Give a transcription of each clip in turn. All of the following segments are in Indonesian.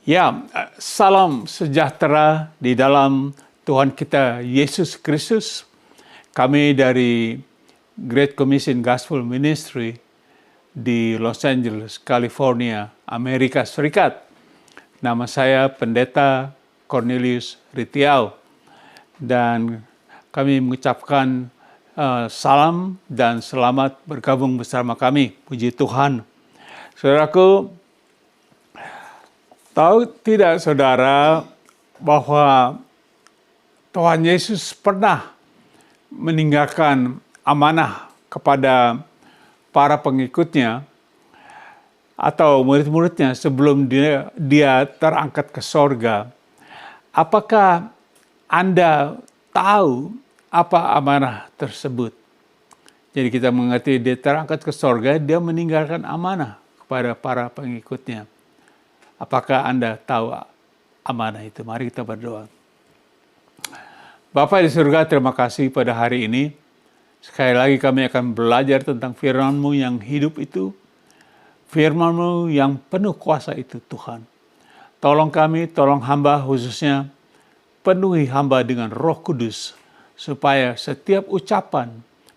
Ya, salam sejahtera di dalam Tuhan kita Yesus Kristus. Kami dari Great Commission Gospel Ministry di Los Angeles, California, Amerika Serikat. Nama saya Pendeta Cornelius Ritiau dan kami mengucapkan salam dan selamat bergabung bersama kami. Puji Tuhan. Saudaraku, tahu tidak saudara bahwa Tuhan Yesus pernah meninggalkan amanah kepada para pengikutnya atau murid-muridnya sebelum dia terangkat ke sorga. Apakah Anda tahu apa amanah tersebut? Jadi kita mengerti dia terangkat ke sorga, dia meninggalkan amanah kepada para pengikutnya. Apakah Anda tahu amanah itu? Mari kita berdoa. Bapa di surga, terima kasih pada hari ini. Sekali lagi kami akan belajar tentang firman-Mu yang hidup itu. Firman-Mu yang penuh kuasa itu, Tuhan. Tolong kami, tolong hamba khususnya, penuhi hamba dengan Roh Kudus, supaya setiap ucapan,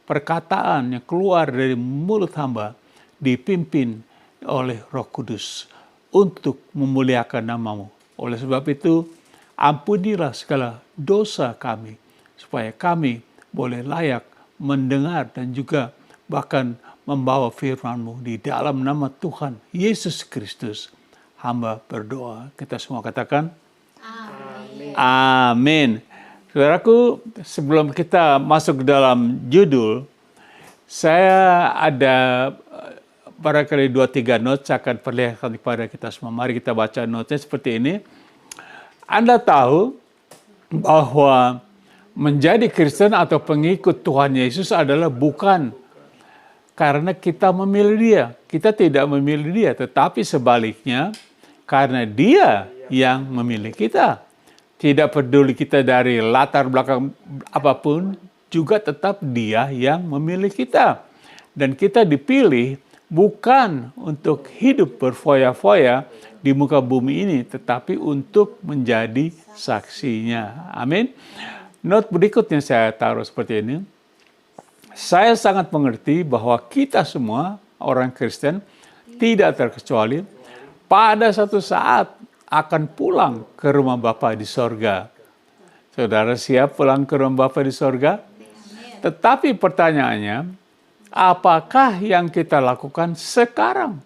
perkataan yang keluar dari mulut hamba dipimpin oleh Roh Kudus untuk memuliakan nama-Mu. Oleh sebab itu, ampunilah segala dosa kami, supaya kami boleh layak mendengar dan juga bahkan membawa firman-Mu di dalam nama Tuhan Yesus Kristus. Hamba berdoa. Kita semua katakan, Amin. Amin. Saudaraku, sebelum kita masuk ke dalam judul, saya ada barangkali 2-3 notes akan perlihatkan kepada kita semua. Mari kita baca notesnya seperti ini. Anda tahu bahwa menjadi Kristen atau pengikut Tuhan Yesus adalah bukan karena kita memilih dia. Kita tidak memilih dia, tetapi sebaliknya karena dia yang memilih kita. Tidak peduli kita dari latar belakang apapun, juga tetap dia yang memilih kita. Dan kita dipilih bukan untuk hidup berfoya-foya di muka bumi ini, tetapi untuk menjadi saksinya. Amin. Not berikutnya saya taruh seperti ini. Saya sangat mengerti bahwa kita semua orang Kristen tidak terkecuali pada satu saat akan pulang ke rumah Bapa di sorga. Saudara siap pulang ke rumah Bapa di sorga? Tetapi pertanyaannya, apakah yang kita lakukan sekarang?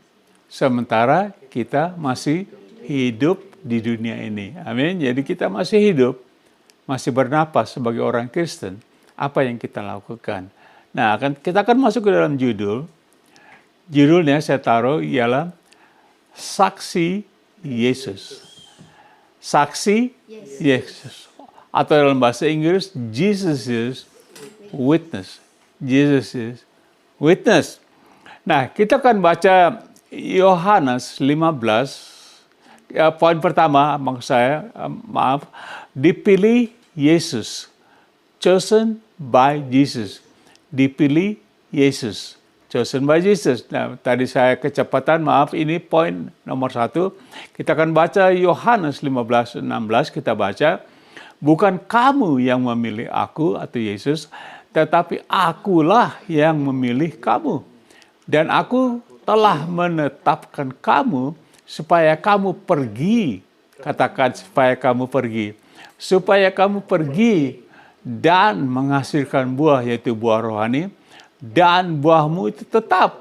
Sementara kita masih hidup di dunia ini. Amin. Jadi kita masih hidup, masih bernapas sebagai orang Kristen. Apa yang kita lakukan? Nah, kita akan masuk ke dalam judul. Judulnya saya taruh ialah Saksi Yesus. Saksi Yesus. Atau dalam bahasa Inggris, Jesus is witness. Jesus is witness. Nah, kita akan baca Yohanes 15. Poin pertama, dipilih Yesus. Chosen by Jesus. Dipilih Yesus. Chosen by Jesus. Nah, tadi saya kecepatan, ini poin nomor 1. Kita akan baca Yohanes 15:16, kita baca, bukan kamu yang memilih aku atau Yesus, tetapi akulah yang memilih kamu. Dan aku telah menetapkan kamu supaya kamu pergi. Katakan supaya kamu pergi. Supaya kamu pergi dan menghasilkan buah, yaitu buah rohani. Dan buahmu itu tetap.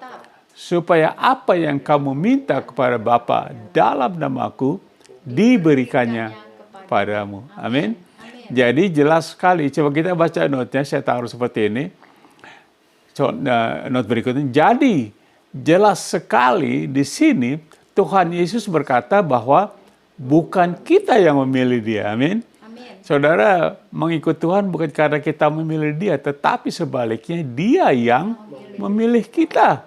Supaya apa yang kamu minta kepada Bapa dalam namaku diberikannya padamu. Amin. Jadi jelas sekali. Coba kita baca notnya. Saya taruh seperti ini. Not berikutnya. Jadi jelas sekali di sini Tuhan Yesus berkata bahwa bukan kita yang memilih dia. Amin. Saudara, mengikut Tuhan bukan karena kita memilih dia, tetapi sebaliknya dia yang memilih kita.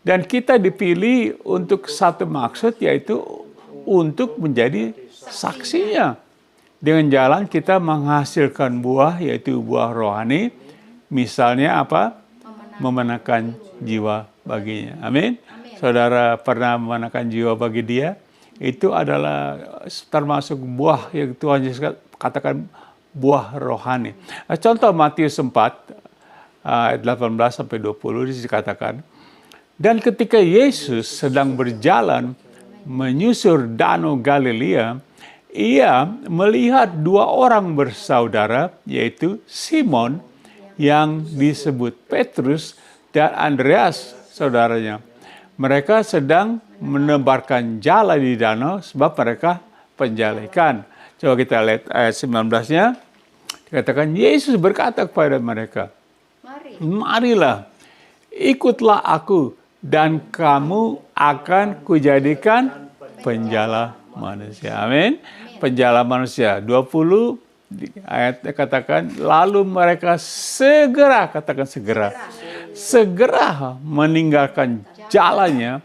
Dan kita dipilih untuk satu maksud, yaitu untuk menjadi saksinya. Dengan jalan kita menghasilkan buah, yaitu buah rohani. Misalnya apa? Memenangkan jiwa baginya. Amin. Saudara pernah memenangkan jiwa bagi dia? itu adalah termasuk buah yang Tuhan Yesus katakan buah rohani. Contoh Matius 4 ayat 18 sampai 20 dikatakan, dan ketika Yesus sedang berjalan menyusur danau Galilea, ia melihat dua orang bersaudara, yaitu Simon yang disebut Petrus dan Andreas saudaranya. Mereka sedang menebarkan jala di danau sebab mereka penjala ikan. Coba kita lihat ayat 19-nya. Dikatakan Yesus berkata kepada mereka, marilah, ikutlah aku dan kamu akan kujadikan penjala manusia. Amin. Penjala manusia. 20 ayat katakan, lalu mereka segera, katakan segera meninggalkan jalannya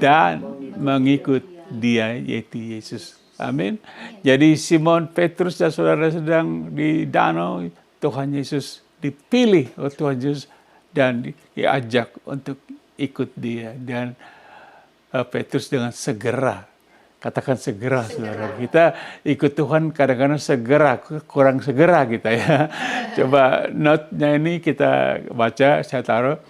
dan mengikut dia, yaitu Yesus. Amin. Jadi Simon Petrus dan saudara sedang di danau, Tuhan Yesus dipilih oleh Tuhan Yesus dan diajak untuk ikut dia. Dan Petrus dengan segera, katakan segera, saudara. Kita ikut Tuhan kadang-kadang segera, kurang segera kita ya. Coba note-nya ini kita baca, saya taruh.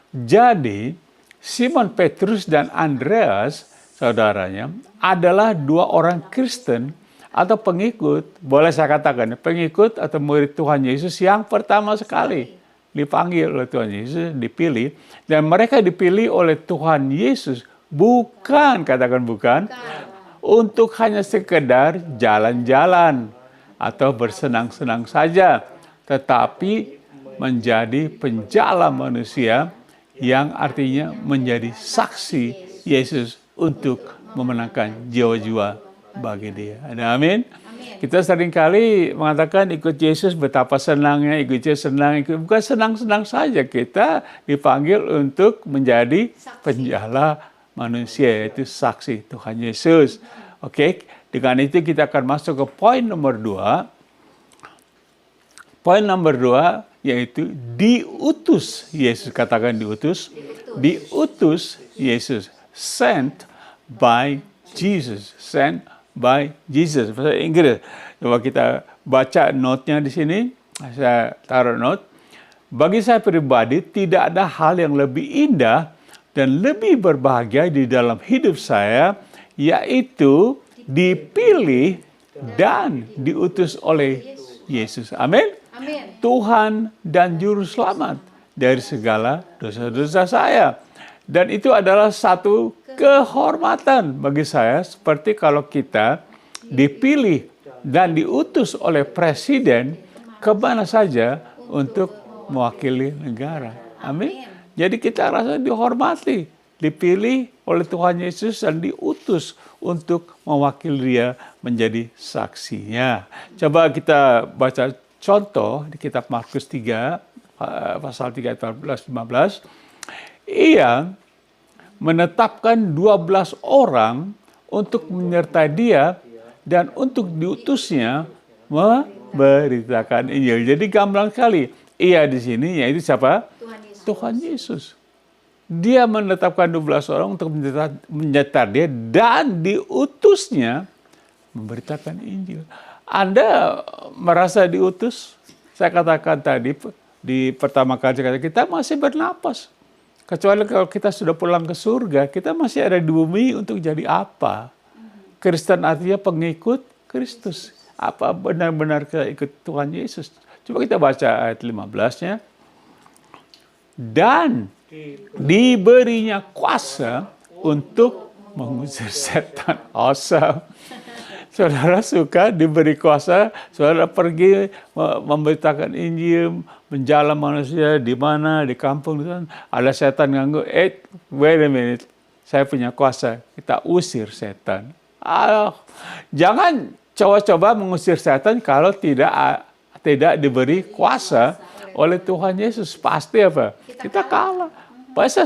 Jadi Simon Petrus dan Andreas, saudaranya, adalah dua orang Kristen atau pengikut, boleh saya katakan, pengikut atau murid Tuhan Yesus yang pertama sekali dipanggil oleh Tuhan Yesus, dipilih, dan mereka dipilih oleh Tuhan Yesus bukan, katakan bukan, untuk hanya sekedar jalan-jalan atau bersenang-senang saja, tetapi menjadi penjala manusia, yang artinya menjadi saksi Yesus untuk memenangkan jiwa-jiwa bagi dia. Amin. Kita seringkali mengatakan ikut Yesus betapa senangnya, ikut Yesus senang, bukan senang-senang saja, kita dipanggil untuk menjadi penjala manusia, yaitu saksi Tuhan Yesus. Oke, dengan itu kita akan masuk ke poin nomor 2. Poin nomor 2 yaitu diutus Yesus, katakan diutus. Diutus Yesus, sent by Jesus, sent by Jesus. Bahasa Inggris. Coba kita baca note-nya di sini. Saya taruh note. Bagi saya pribadi tidak ada hal yang lebih indah dan lebih berbahagia di dalam hidup saya, yaitu dipilih dan diutus oleh Yesus. Amin. Tuhan dan Juru Selamat dari segala dosa-dosa saya. Dan itu adalah satu kehormatan bagi saya, seperti kalau kita dipilih dan diutus oleh presiden kemana saja untuk mewakili negara. Amin. Jadi kita rasa dihormati, dipilih oleh Tuhan Yesus dan diutus untuk mewakili dia menjadi saksinya. Coba kita baca contoh di kitab Markus 3, pasal 3, 14-15. Ia menetapkan 12 orang untuk menyertai dia dan untuk diutusnya memberitakan Injil. Jadi gamblang sekali. Ia di sini yaitu siapa? Tuhan Yesus. Dia menetapkan 12 orang untuk menyertai dia dan diutusnya memberitakan Injil. Anda merasa diutus? Saya katakan tadi di pertama kali kita masih bernapas. Kecuali kalau kita sudah pulang ke surga, kita masih ada di bumi untuk jadi apa? Kristen artinya pengikut Kristus. Apa benar-benar kita ikut Tuhan Yesus? Coba kita baca ayat 15-nya. Dan diberinya kuasa untuk mengusir setan. Awesome. Saudara suka diberi kuasa, saudara pergi memberitakan Injil, menjala manusia di mana, di kampung, ada setan ganggu, wait a minute, saya punya kuasa, kita usir setan. Jangan coba-coba mengusir setan kalau tidak diberi kuasa oleh Tuhan Yesus. Pasti apa? Kita kalah. Pasti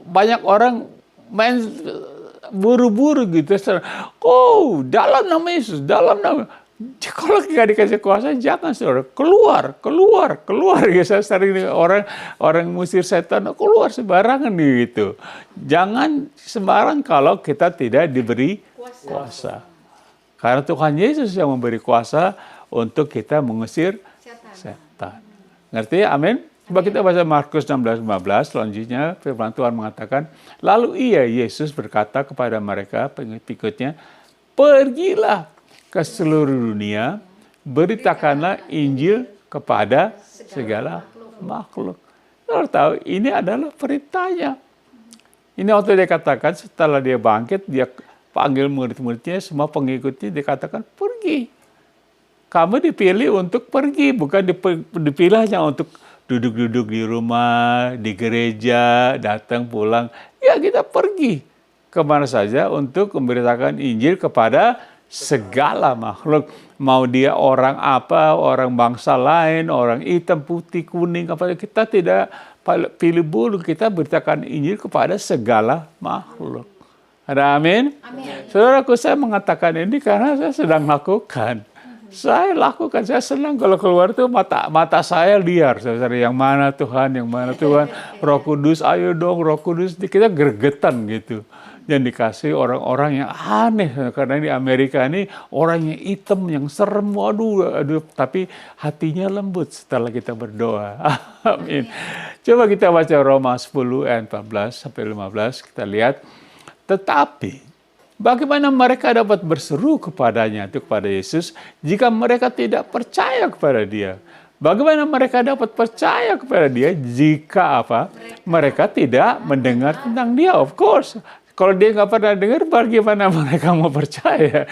banyak orang main buru-buru gitu. Oh, dalam nama Yesus, dalam nama. Kalau nggak dikasih kuasa, jangan saudara, keluar. Ya, saya sering orang musir setan, keluar sembarangan gitu. Jangan sembarang kalau kita tidak diberi kuasa. Karena Tuhan Yesus yang memberi kuasa untuk kita mengusir setan. Ngerti? Amin? Coba kita baca Markus 16:15, selanjutnya firman Tuhan mengatakan, lalu Yesus berkata kepada mereka, pengikutnya, pergilah ke seluruh dunia, beritakanlah Injil kepada segala makhluk. Saudara tahu, ini adalah perintahnya. Ini waktu dia katakan, setelah dia bangkit, dia panggil murid-muridnya, semua pengikutnya, dia katakan, pergi. Kamu dipilih untuk pergi, bukan dipilih hanya untuk duduk-duduk di rumah, di gereja, datang pulang. Ya, kita pergi kemana saja untuk memberitakan Injil kepada segala makhluk. Mau dia orang apa, orang bangsa lain, orang hitam, putih, kuning, apa, kita tidak pilih bulu, kita beritakan Injil kepada segala makhluk. Ada amin? Amin. Saudaraku, saya mengatakan ini karena saya sedang lakukan. Saya lakukan, saya senang kalau keluar itu mata saya liar. Saudara, yang mana Tuhan, Roh Kudus, ayo dong Roh Kudus. Kita gregetan gitu. Dan dikasih orang-orang yang aneh. Karena di Amerika ini orang yang hitam, yang serem. Aduh, tapi hatinya lembut setelah kita berdoa. Amin. Coba kita baca Roma 10 ayat 14-15. Kita lihat. Tetapi bagaimana mereka dapat berseru kepadanya, itu kepada Yesus, jika mereka tidak percaya kepada dia? Bagaimana mereka dapat percaya kepada dia jika apa? Mereka tidak mendengar tentang dia. Of course, kalau dia nggak pernah dengar, bagaimana mereka mau percaya?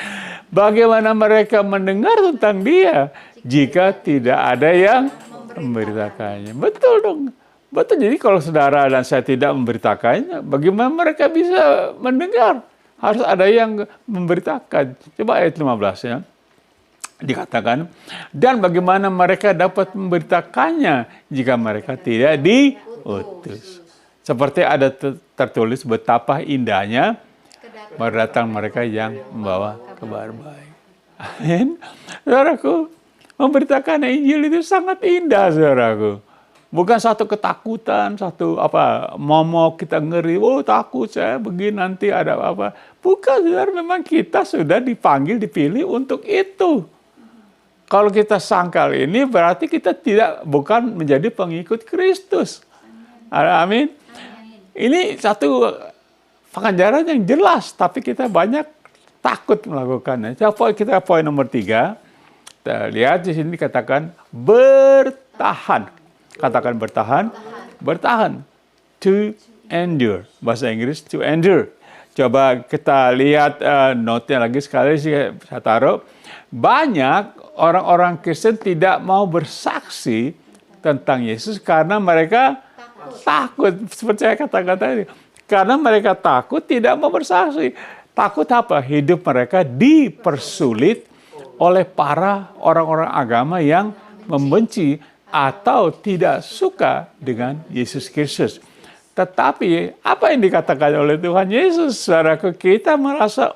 Bagaimana mereka mendengar tentang dia jika tidak ada yang memberitakannya? Betul dong. Betul, jadi kalau saudara dan saya tidak memberitakannya, bagaimana mereka bisa mendengar? Harus ada yang memberitakan. Coba ayat 15 ya. Dikatakan, dan bagaimana mereka dapat memberitakannya jika mereka tidak diutus. Seperti ada tertulis betapa indahnya berdatang mereka yang membawa kabar baik. Amin. Saudaraku, memberitakan Injil itu sangat indah, saudaraku. Bukan satu ketakutan, satu momok kita ngeri, takut saya begini nanti ada apa. Bukan, saudara, memang kita sudah dipanggil, dipilih untuk itu. Kalau kita sangkal ini berarti kita bukan menjadi pengikut Kristus. Amin. Ini satu pengajaran yang jelas, tapi kita banyak takut melakukannya. Kita poin nomor 3. Kita lihat di sini dikatakan bertahan. Katakan bertahan. To endure. Bahasa Inggris, to endure. Coba kita lihat note-nya lagi sekali saya taruh. Banyak orang-orang Kristen tidak mau bersaksi tentang Yesus karena mereka takut. Seperti saya kata-kata ini. Karena mereka takut tidak mau bersaksi. Takut apa? Hidup mereka dipersulit oleh para orang-orang agama yang membenci atau tidak suka dengan Yesus Kristus. Tetapi apa yang dikatakan oleh Tuhan Yesus? Saudaraku, kita merasa,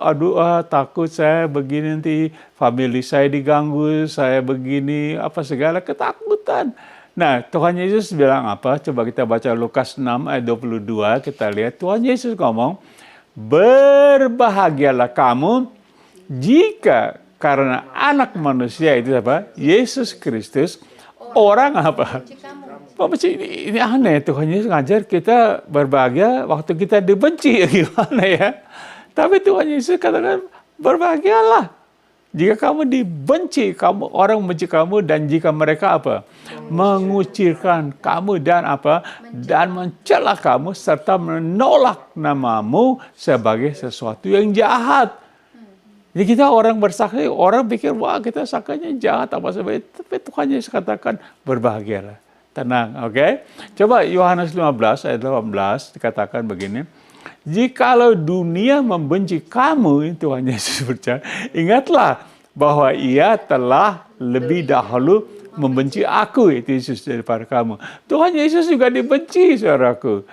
takut saya begini nanti, famili saya diganggu, saya begini, segala ketakutan. Nah, Tuhan Yesus bilang apa? Coba kita baca Lukas 6 ayat 22, kita lihat Tuhan Yesus ngomong, berbahagialah kamu jika karena anak manusia itu apa? Yesus Kristus, orang apa? Ini aneh, Tuhan Yesus ngajar kita berbahagia waktu kita dibenci, gimana ya? Tapi Tuhan Yesus katakan berbahagialah jika kamu dibenci, orang membenci kamu, dan jika mereka apa? Mengucilkan kamu dan apa? Dan mencela kamu serta menolak namamu sebagai sesuatu yang jahat. Jadi kita orang bersaksi, orang pikir, kita saksinya jahat apa sebagainya. Tapi Tuhan Yesus katakan, berbahagialah. Tenang, oke? Coba Yohanes 15 ayat 18 dikatakan begini. Jikalau dunia membenci kamu, Tuhan Yesus berkata, ingatlah bahwa ia telah lebih dahulu membenci aku, itu Yesus, daripada kamu. Tuhan Yesus juga dibenci, saudaraku.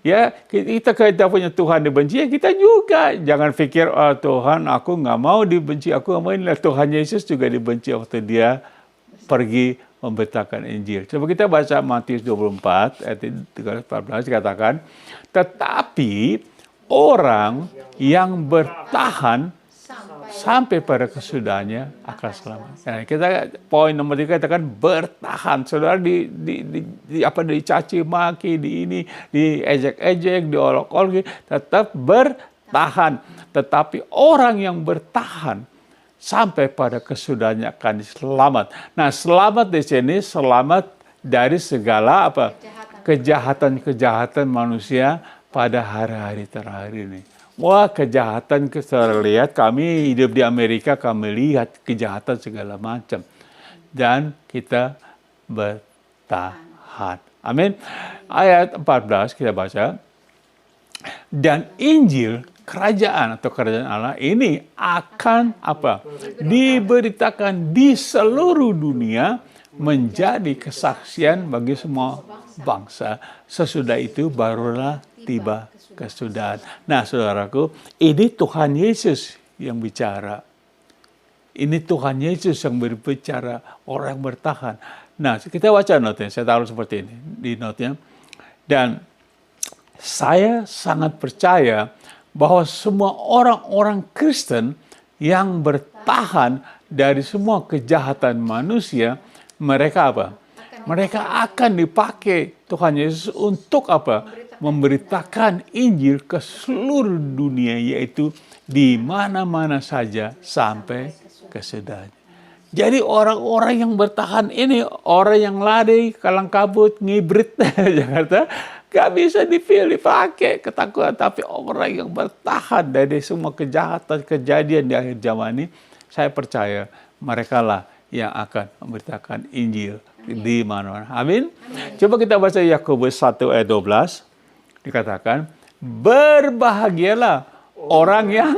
Ya, kita punya Tuhan dibenci, ya kita juga. Jangan pikir, oh, Tuhan aku nggak mau dibenci, aku nggak mau ini. Tuhan Yesus juga dibenci waktu dia pergi memberitakan Injil. Coba kita baca Matius 24, ayat 13-14, dikatakan, tetapi orang yang bertahan sampai pada kesudahannya akan selamat. Nah, kita poin nomor 3 katakan bertahan. Saudara dicaci maki, diejek-ejek, diolok-olok, tetap bertahan. Tetapi orang yang bertahan sampai pada kesudahannya akan selamat. Nah, selamat di sini selamat dari segala kejahatan manusia pada hari-hari terakhir ini. Wah, kejahatan kita lihat, kami hidup di Amerika, kami lihat kejahatan segala macam. Dan kita bertahan. Amin. Ayat 14 kita baca. Dan Injil kerajaan atau kerajaan Allah ini akan diberitakan di seluruh dunia menjadi kesaksian bagi semua bangsa. Sesudah itu barulah tiba kesudahan. Nah, saudaraku, ini Tuhan Yesus yang bicara. Ini Tuhan Yesus yang berbicara, orang bertahan. Nah, kita baca notnya, saya taruh seperti ini di notnya. Dan saya sangat percaya bahwa semua orang-orang Kristen yang bertahan dari semua kejahatan manusia, mereka mereka akan dipakai Tuhan Yesus untuk memberitakan Injil ke seluruh dunia, yaitu di mana-mana saja sampai kesudahan. Jadi orang-orang yang bertahan ini, orang yang lari, kalang kabut, ngibrit, Jakarta, gak bisa dipakai ketakutan. Tapi orang yang bertahan dari semua kejahatan, kejadian di akhir zaman ini, saya percaya mereka lah yang akan memberitakan Injil di mana-mana. Amin. Coba kita baca Yakobus 1 ayat 12. Dikatakan, berbahagialah orang yang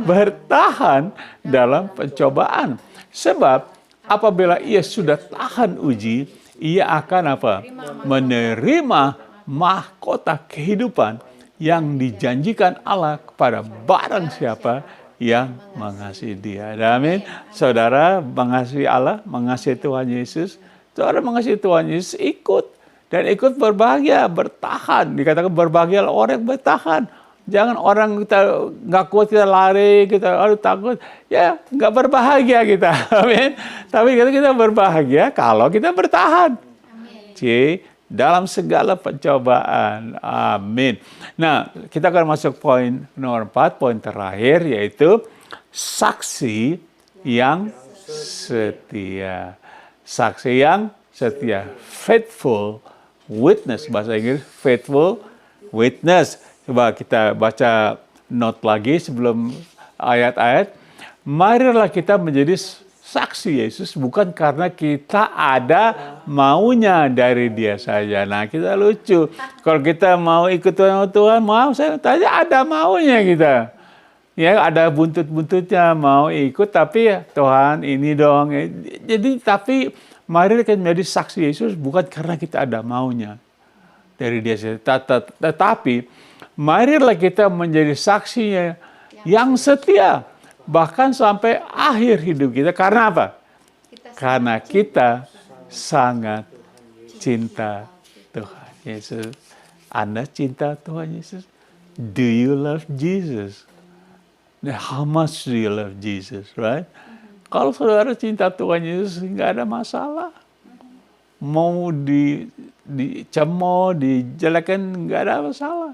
bertahan dalam pencobaan. Sebab apabila ia sudah tahan uji, ia akan menerima mahkota kehidupan yang dijanjikan Allah kepada barang siapa yang mengasihi dia. Amin. Saudara mengasihi Allah, mengasihi Tuhan Yesus. Saudara mengasihi Tuhan Yesus, ikut. Dan ikut berbahagia, bertahan. Dikatakan berbahagia orang yang bertahan. Jangan orang kita nggak kuat, kita lari, kita takut. Ya, nggak berbahagia kita. Amin. Tapi kita berbahagia kalau kita bertahan. Amin. Dalam segala pencobaan. Amin. Nah, kita akan masuk poin nomor 4, poin terakhir, yaitu saksi yang setia. Saksi yang setia. Faithful witness, bahasa Inggris, faithful witness. Coba kita baca note lagi sebelum ayat-ayat. Marilah kita menjadi saksi Yesus bukan karena kita ada maunya dari dia saja. Nah, kita lucu. Kalau kita mau ikut Tuhan, mau saya tanya ada maunya kita. Ya, ada buntut-buntutnya mau ikut, tapi ya Tuhan ini dong. Jadi, tapi mari kita menjadi saksi Yesus bukan karena kita ada maunya dari dia. Tetapi marilah kita menjadi saksinya yang setia. Bahkan sampai akhir hidup kita. Karena apa? Karena kita sangat cinta Tuhan Yesus. Anda cinta Tuhan Yesus? Do you love Jesus? How much do you love Jesus, right? Kalau saudara cinta Tuhan Yesus, nggak ada masalah. Mau dicemooh, dijelekan, nggak ada masalah.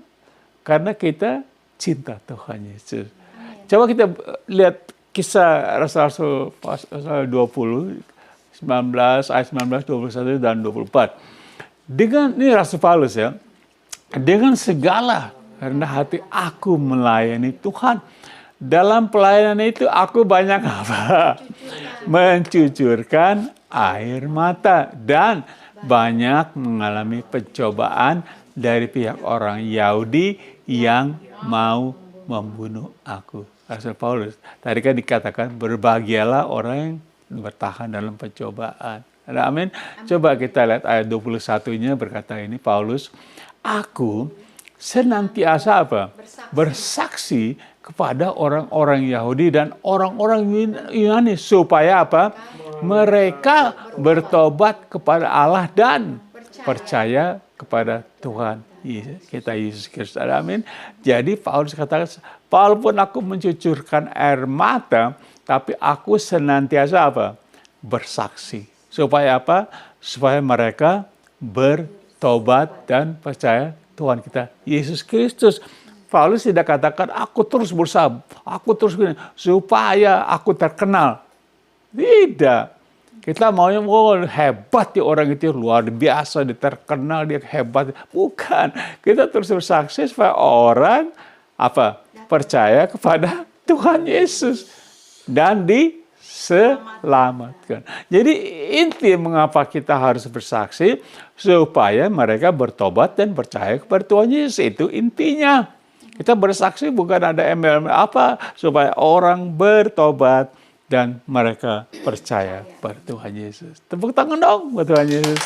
Karena kita cinta Tuhan Yesus. Coba kita lihat kisah Rasul-Rasul pasal 20, 19, ayat 19, 21, dan 24. Ini Rasul Paulus ya. Dengan segala rendah hati aku melayani Tuhan. Dalam pelayanan itu aku banyak mencucurkan air mata dan banyak mengalami pencobaan dari pihak orang Yahudi yang mau membunuh aku. Rasul Paulus. Tadi kan dikatakan berbahagialah orang yang bertahan dalam pencobaan. Amin. Coba kita lihat ayat 21-nya berkata ini Paulus, aku senantiasa apa? Bersaksi kepada orang-orang Yahudi dan orang-orang Yunani supaya apa? Mereka bertobat kepada Allah dan percaya kepada Tuhan kita Yesus Kristus. Amin. Jadi Paulus katakan, walaupun aku mencucurkan air mata, tapi aku senantiasa apa? Bersaksi. Supaya apa? Supaya mereka bertobat dan percaya Tuhan kita Yesus Kristus. Paulus tidak katakan aku terus berusaha, aku terus gini, supaya aku terkenal. Tidak. Kita maunya hebat ya orang itu, luar biasa, dia terkenal, dia hebat. Bukan. Kita terus bersaksi supaya orang apa? Percaya kepada Tuhan Yesus dan diselamatkan. Jadi inti mengapa kita harus bersaksi supaya mereka bertobat dan percaya kepada Tuhan Yesus, itu intinya. Kita bersaksi bukan ada embel apa, supaya orang bertobat dan mereka percaya pada Tuhan Yesus. Tepuk tangan dong buat Tuhan Yesus.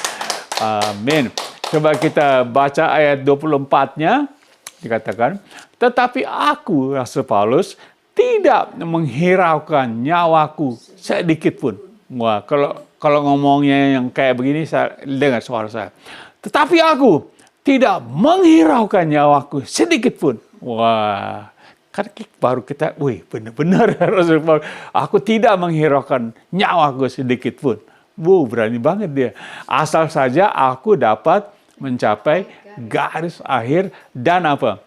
Amin. Coba kita baca ayat 24-nya. Dikatakan, tetapi aku, Rasul Paulus, tidak menghiraukan nyawaku sedikit pun. Wah, kalau ngomongnya yang kayak begini, saya dengar suara saya. Tetapi aku tidak menghiraukan nyawaku sedikit pun. Wah, kan baru kita, wih benar-benar Rasul Paulus, aku tidak menghiraukan nyawaku sedikit pun. Berani banget dia. Asal saja aku dapat mencapai garis akhir dan apa?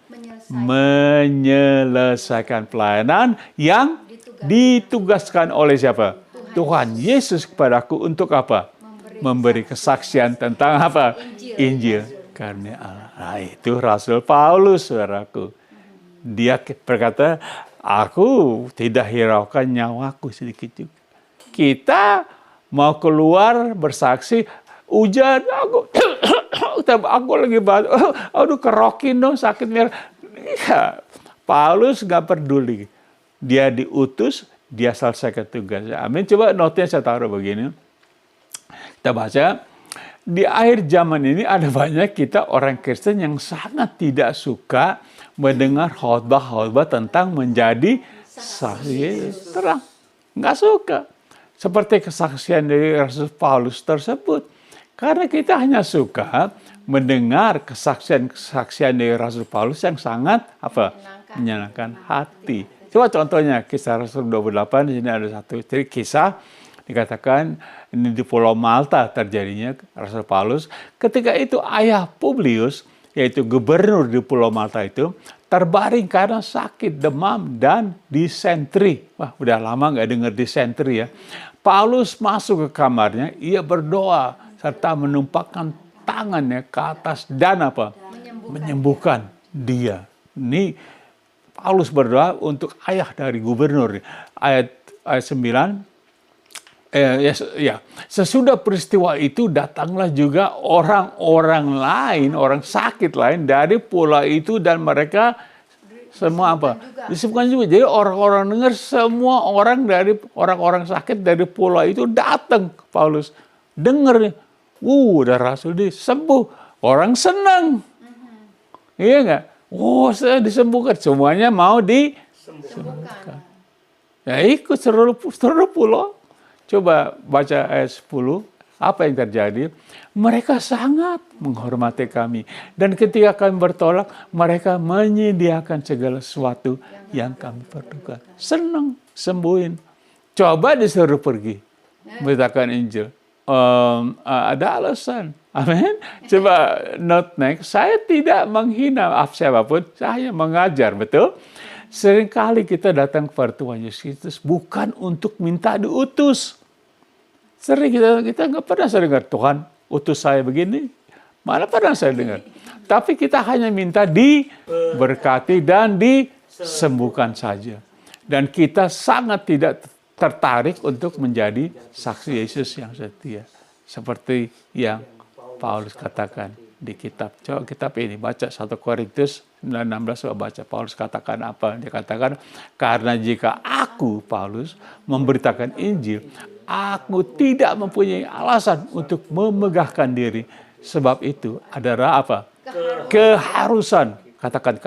Menyelesaikan pelayanan yang ditugaskan oleh siapa? Tuhan Yesus kepadaku untuk apa? Memberi kesaksian tentang apa? Injil karena Allah. Nah, itu Rasul Paulus, saudaraku. Dia berkata, aku tidak hiraukan nyawaku sedikit juga. Kita mau keluar bersaksi, hujan, aku lagi batuk, aduh kerokin dong, sakit merah. Ya, Paulus gak peduli. Dia diutus, dia selesaikan tugasnya. Amin. Coba notnya saya taruh begini. Kita baca. Di akhir zaman ini ada banyak kita orang Kristen yang sangat tidak suka mendengar khotbah-khotbah tentang menjadi saksi terang. Nggak suka. Seperti kesaksian dari Rasul Paulus tersebut. Karena kita hanya suka mendengar kesaksian dari Rasul Paulus yang sangat menyenangkan hati. Coba contohnya kisah Rasul 28, di sini ada satu kisah dikatakan ini di Pulau Malta terjadinya Rasul Paulus. Ketika itu ayah Publius, yaitu gubernur di Pulau Malta itu, terbaring karena sakit demam dan disentri. Wah, udah lama nggak dengar disentri ya. Paulus masuk ke kamarnya, ia berdoa serta menumpahkan tangannya ke atas dan apa? Menyembuhkan dia. Ini Paulus berdoa untuk ayah dari gubernur. Ayat 9. Sesudah peristiwa itu datanglah juga orang-orang lain, orang sakit lain dari pulau itu dan mereka semua apa? Disebutkan juga. Jadi orang-orang dengar, semua orang dari orang-orang sakit dari pulau itu datang ke Paulus. Dengar, udah Rasul disembuh. Orang senang. Iya nggak? Saya disembuhkan. Semuanya mau disembuhkan. Ya ikut seluruh pulau. Coba baca ayat 10, apa yang terjadi? Mereka sangat menghormati kami. Dan ketika kami bertolak, mereka menyediakan segala sesuatu yang kami perlukan. Senang, sembuhin. Coba disuruh pergi, beritakan Injil. Ada alasan. Amin. Coba note next, saya tidak menghina siapapun, saya mengajar, betul? Seringkali kita datang kepada Tuhan Yesus Kristus bukan untuk minta diutus. Sering kita nggak pernah saya dengar, Tuhan utus saya begini. Mana pernah saya dengar. Tapi kita hanya minta diberkati dan disembuhkan saja. Dan kita sangat tidak tertarik untuk menjadi saksi Yesus yang setia. Seperti yang Paulus katakan di kitab. Coba kitab ini, baca 1 Korintus 9:16, baca Paulus katakan apa? Dia katakan, karena jika aku, Paulus, memberitakan Injil, aku tidak mempunyai alasan untuk memegahkan diri. Sebab itu adalah apa? Keharusan. katakan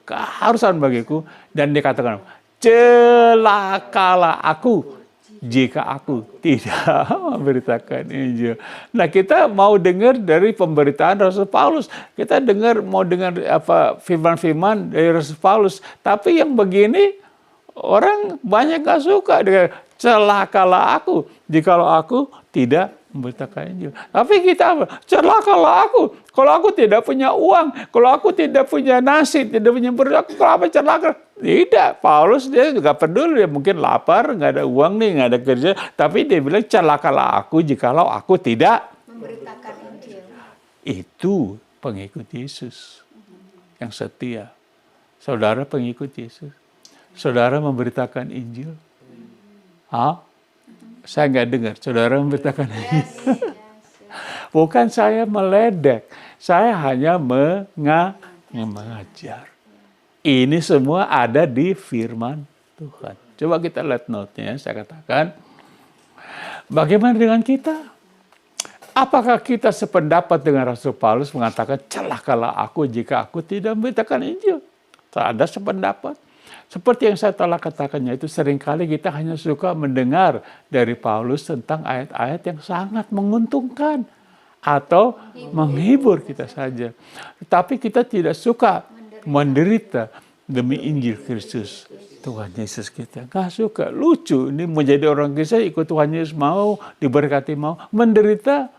keharusan bagiku. Dan dia katakan, celakalah aku jika aku tidak memberitakan Injil. Nah, kita mau dengar dari pemberitaan Rasul Paulus. Kita mau dengar firman-firman dari Rasul Paulus. Tapi yang begini orang banyak gak suka dengan celakalah aku jikalau aku tidak memberitakan Injil. Tapi kita celakalah aku kalau aku tidak punya uang, kalau aku tidak punya nasi, tidak punya beras, aku kenapa celaka? Tidak, Paulus dia juga peduli, dia mungkin lapar, nggak ada uang nih, nggak ada kerja, tapi dia bilang celakalah aku jikalau aku tidak memberitakan Injil. Itu pengikut Yesus yang setia. Saudara pengikut Yesus, saudara memberitakan Injil. Saya nggak dengar, saudara memberitakan Injil. Bukan saya meledek, saya hanya mengajar. Ini semua ada di firman Tuhan. Coba kita lihat note-nya, saya katakan. Bagaimana dengan kita? Apakah kita sependapat dengan Rasul Paulus mengatakan, celakalah aku jika aku tidak memberitakan Injil? Tak ada sependapat. Seperti yang saya telah katakannya itu, seringkali kita hanya suka mendengar dari Paulus tentang ayat-ayat yang sangat menguntungkan atau menghibur kita saja. Tetapi kita tidak suka menderita demi Injil Kristus Tuhan Yesus kita. Gak suka, lucu. Ini menjadi orang Kristen ikut Tuhan Yesus mau, diberkati mau, menderita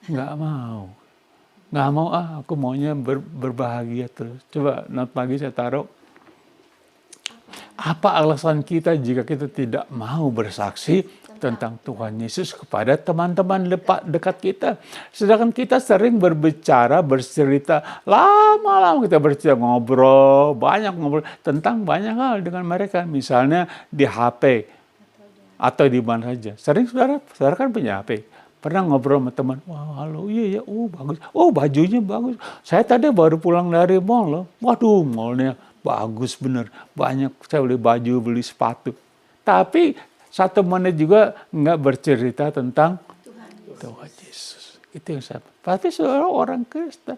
nggak mau. Nggak mau, aku maunya berbahagia terus. Coba not lagi saya taruh. Apa alasan kita jika kita tidak mau bersaksi tentang Tuhan Yesus kepada teman-teman dekat kita? Sedangkan kita sering berbicara, bercerita, lama-lama kita bercerita, banyak ngobrol tentang banyak hal dengan mereka. Misalnya di HP atau di mana saja. Sering saudara kan punya HP. Pernah ngobrol sama teman, wah halo, iya, bagus. Oh bajunya bagus. Saya tadi baru pulang dari mall loh. Waduh, mallnya bagus bener. Banyak, saya beli baju, beli sepatu. Tapi 1 menit juga nggak bercerita tentang Tuhan Yesus. Itu yang saya. Tapi saudara orang Kristen.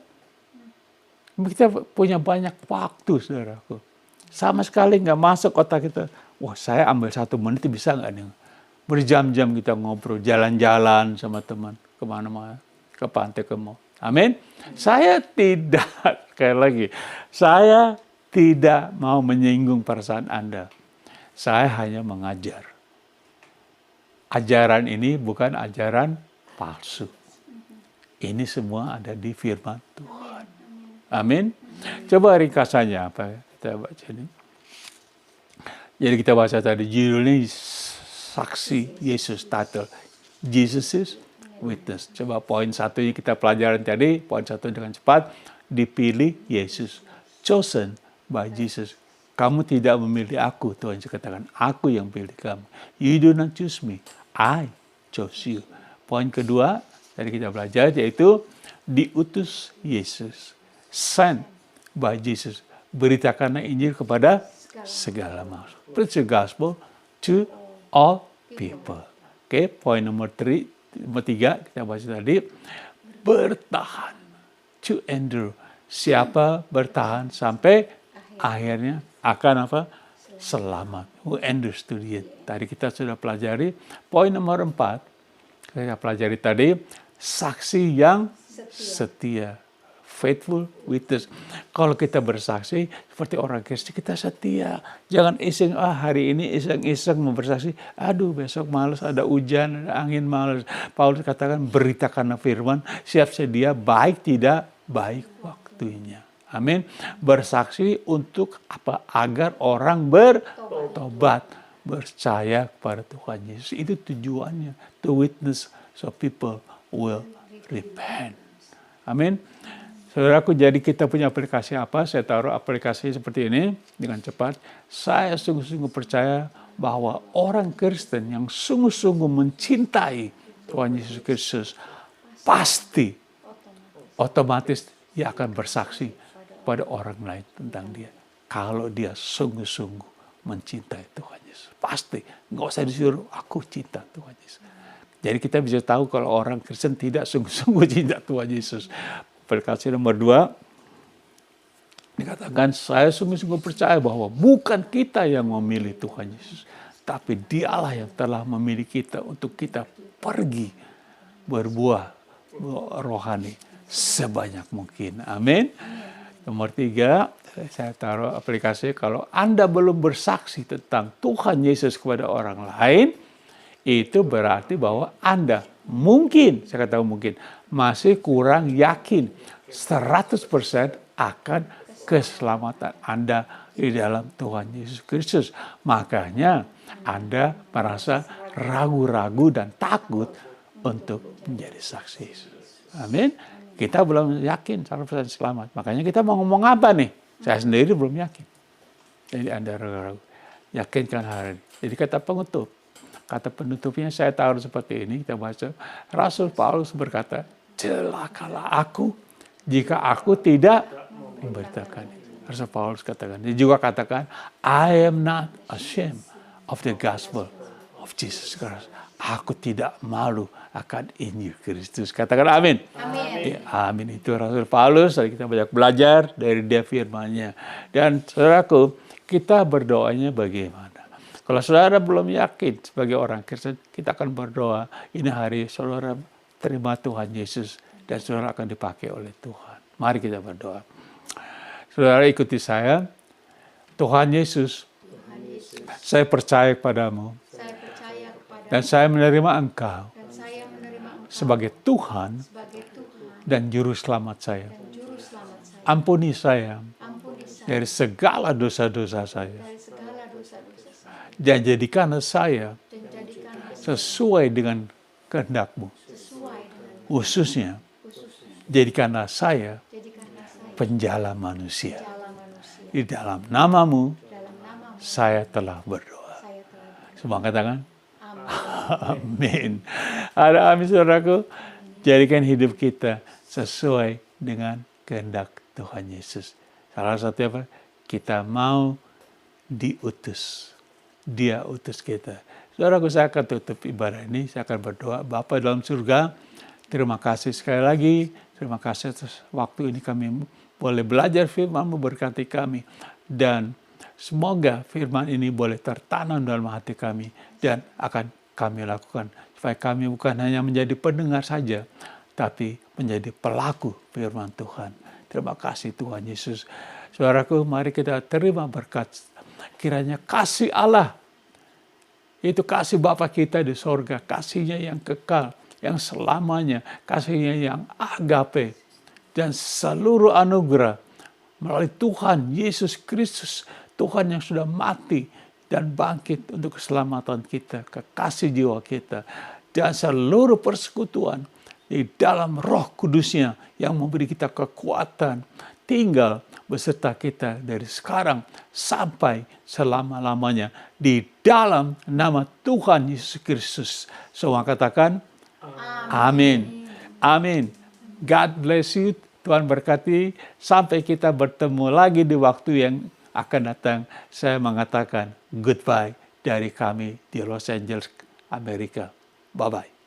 Kita punya banyak waktu, saudaraku. Sama sekali nggak masuk otak kita. Wah, saya ambil 1 menit bisa nggak nih? Berjam-jam kita ngobrol, jalan-jalan sama teman. Kemana-mana. Ke pantai, ke mall. Amin. Saya tidak, sekali lagi. Saya tidak mau menyinggung perasaan Anda. Saya hanya mengajar. Ajaran ini bukan ajaran palsu. Ini semua ada di firman Tuhan. Amin. Coba ringkasannya apa kita baca ini. Jadi kita baca tadi judulnya saksi Yesus, title Jesus is Witness. Coba poin 1 kita pelajaran tadi, poin 1 dengan cepat. Dipilih Yesus. Chosen by Jesus. Kamu tidak memilih aku, Tuhan katakan. Aku yang pilih kamu. You do not choose me. I chose you. Poin kedua, tadi kita belajar, yaitu diutus Yesus. Sent by Jesus. Beritakanlah Injil kepada segala makhluk. Preach the gospel to all people. Oke, poin nomor 3, kita baca tadi. Bertahan. To endure. Siapa bertahan sampai akhirnya akan apa? Selamat. Who endures to the end. Tadi kita sudah pelajari. Poin nomor 4. Kita pelajari tadi. Saksi yang setia. Faithful witness. Kalau kita bersaksi seperti orang Kristen, kita setia. Jangan iseng, hari ini iseng-iseng mau bersaksi. Aduh, besok malas, ada hujan, ada angin, malas. Paulus katakan, beritakanlah firman, siap sedia, baik tidak, baik waktunya. Amin. Bersaksi untuk apa? Agar orang bertobat, percaya kepada Tuhan Yesus. Itu tujuannya. To witness so people will repent. Amin. Saudaraku, jadi kita punya aplikasi apa? Saya taruh aplikasi seperti ini dengan cepat. Saya sungguh-sungguh percaya bahwa orang Kristen yang sungguh-sungguh mencintai Tuhan Yesus Kristus pasti otomatis dia akan bersaksi pada orang lain tentang dia. Kalau dia sungguh-sungguh mencintai Tuhan Yesus. Pasti. Nggak usah disuruh, aku cinta Tuhan Yesus. Jadi kita bisa tahu kalau orang Kristen tidak sungguh-sungguh cinta Tuhan Yesus. Aplikasi nomor 2, Dikatakan, saya sungguh-sungguh percaya bahwa bukan kita yang memilih Tuhan Yesus, tapi Dialah yang telah memilih kita untuk kita pergi berbuah rohani sebanyak mungkin. Amin. Nomor 3, saya taruh aplikasi, kalau Anda belum bersaksi tentang Tuhan Yesus kepada orang lain, itu berarti bahwa Anda mungkin, saya katakan mungkin, masih kurang yakin 100% akan keselamatan Anda di dalam Tuhan Yesus Kristus. Makanya Anda merasa ragu-ragu dan takut untuk menjadi saksi. Amin. Kita belum yakin 100% selamat. Makanya kita mau ngomong apa nih? Saya sendiri belum yakin. Jadi Anda ragu-ragu. Yakinkan hari ini. Jadi kata penutup. Kata penutupnya saya taruh seperti ini. Kita baca. Rasul Paulus berkata, celakalah aku jika aku tidak memberitakan itu. Rasul Paulus katakan. Dia juga katakan, I am not ashamed of the gospel of Jesus Christ. Aku tidak malu akan Injil Kristus. Katakan amin. Amin. Ya, amin. Itu Rasul Paulus. Kita banyak belajar dari dia firman-Nya. Dan saudaraku, kita berdoanya bagaimana? Kalau saudara belum yakin sebagai orang Kristen, kita akan berdoa. Ini hari saudara terima Tuhan Yesus dan saudara akan dipakai oleh Tuhan. Mari kita berdoa. Saudara ikuti saya. Tuhan Yesus, saya percaya kepadamu. Dan saya menerima Engkau sebagai Tuhan dan Juru Selamat saya. Ampuni saya dari segala dosa-dosa saya. Dan jadikanlah saya sesuai dengan kehendak-Mu. Khususnya, jadikanlah saya penjala manusia. Di dalam nama-Mu, saya telah berdoa. Semua katakan, amin. Ada amin saudaraku. Jadikan hidup kita sesuai dengan kehendak Tuhan Yesus. Salah satu apa? Kita mau diutus. Dia utus kita. Saudaraku, saya akan tutup ibadah ini. Saya akan berdoa. Bapa dalam surga, terima kasih sekali lagi. Terima kasih atas waktu ini kami boleh belajar firman-Mu, berkati kami. Dan semoga firman ini boleh tertanam dalam hati kami dan akan kami lakukan. Supaya kami bukan hanya menjadi pendengar saja, tapi menjadi pelaku firman Tuhan. Terima kasih Tuhan Yesus. Saudaraku, mari kita terima berkat. Kiranya kasih Allah, itu kasih Bapa kita di sorga, kasihnya yang kekal, yang selamanya, kasihnya yang agape, dan seluruh anugerah melalui Tuhan Yesus Kristus, Tuhan yang sudah mati dan bangkit untuk keselamatan kita, kekasih jiwa kita, dan seluruh persekutuan di dalam Roh Kudus-Nya yang memberi kita kekuatan tinggal beserta kita dari sekarang sampai selama-lamanya di dalam nama Tuhan Yesus Kristus. Semua katakan amin. Amin. God bless you. Tuhan berkati. Sampai kita bertemu lagi di waktu yang akan datang. Saya mengatakan goodbye dari kami di Los Angeles, Amerika. Bye-bye.